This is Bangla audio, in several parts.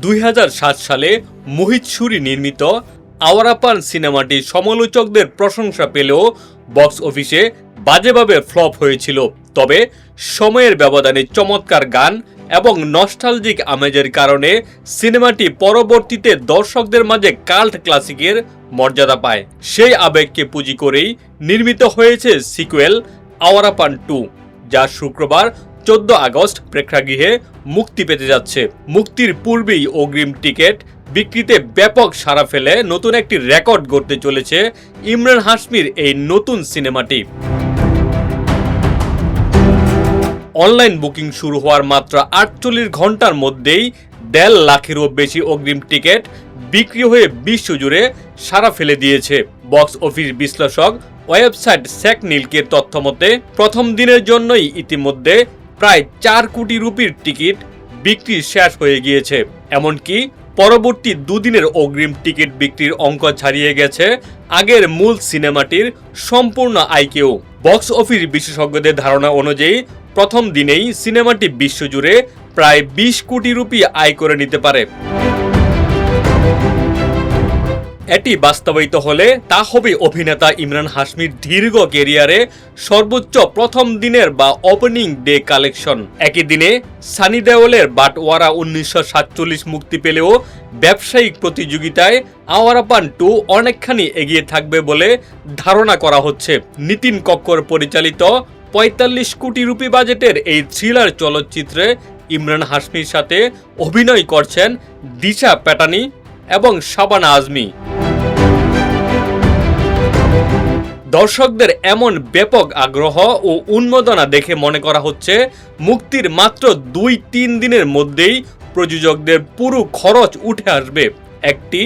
2007 সালে মোহিত সুরি নির্মিত আওয়ারাপান সিনেমাটি সমালোচকদের প্রশংসা পেলেও বক্স অফিসে বাজেভাবে ফ্লপ হয়েছিল। তবে সময়ের ব্যবধানে চমৎকার গান এবং নস্টালজিক আমেজের কারণে সিনেমাটি পরবর্তীতে দর্শকদের মাঝে কাল্ট ক্লাসিকের মর্যাদা পায়। সেই আবেগকে পুঁজি করেই নির্মিত হয়েছে সিকুয়েল আওয়ারাপান 2, যা শুক্রবার 14 আগস্ট প্রেক্ষাগৃহে মুক্তি পেতে যাচ্ছে। মুক্তির পূর্বেই অগ্রিম টিকিট বিক্রিতে ব্যাপক সাড়া ফেলে নতুন একটি রেকর্ড গড়তে চলেছে ইমরান হাশমির এই নতুন সিনেমাটি। অনলাইন বুকিং শুরু হওয়ার মাত্র 48 ঘন্টার মধ্যেই 1.5 লাখেরও বেশি অগ্রিম টিকিট বিক্রি হয়ে বিশ্বজুড়ে সাড়া ফেলে দিয়েছে। বক্স অফিস বিশ্লেষক ওয়েবসাইট সেক নীলকের তথ্য মতে প্রথম দিনের জন্যই ইতিমধ্যে প্রায় 4 কোটি রুপির টিকিট বিক্রি শেষ হয়ে গিয়েছে। এমনকি পরবর্তী দুদিনের অগ্রিম টিকিট বিক্রির অঙ্ক ছাড়িয়ে গেছে আগের মূল সিনেমাটির সম্পূর্ণ আয়কেও। বক্স অফিস বিশেষজ্ঞদের ধারণা অনুযায়ী প্রথম দিনেই সিনেমাটি বিশ্বজুড়ে প্রায় 20 কোটি রুপি আয় করে নিতে পারে। এটি বাস্তবায়িত হলে তা হবে অভিনেতা ইমরান হাশমির দীর্ঘ ক্যারিয়ারে সর্বোচ্চ প্রথম দিনের বা ওপেনিং ডে কালেকশন। একই দিনে সানি দেওলের বাটওয়ারা 1947 মুক্তি পেলেও ব্যবসায়িক প্রতিযোগিতায় আওয়ারাপান 2 অনেকখানি এগিয়ে থাকবে বলে ধারণা করা হচ্ছে। নিতিন কক্কর পরিচালিত 45 কোটি রুপি বাজেটের এই থ্রিলার চলচ্চিত্রে ইমরান হাশমির সাথে অভিনয় করছেন দিশা প্যাটানি এবং শাবানা আজমি। দর্শকদের এমন ব্যাপক আগ্রহ ও উন্মাদনা দেখে মনে করা হচ্ছে মুক্তির মাত্র 2-3 দিনের মধ্যেই প্রযোজকদের পুরো খরচ উঠে আসবে। একটি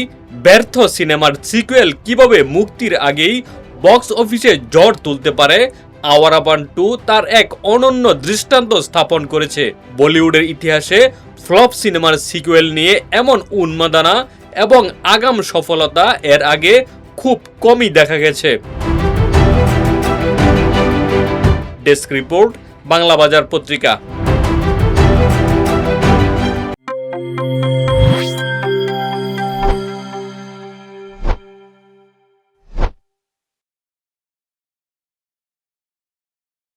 ব্যর্থ সিনেমার সিকুয়েল কিভাবে মুক্তির আগেই বক্স অফিসে ঝড় তুলতে পারে, আওয়ারাপান 2 তার এক অনন্য দৃষ্টান্ত স্থাপন করেছে। বলিউডের ইতিহাসে ফ্লপ সিনেমার সিকুয়েল নিয়ে এমন উন্মাদনা এবং আগাম সফলতা এর আগে খুব কমই দেখা গেছে। ডেস্ক রিপোর্ট, বাংলা বাজার পত্রিকা।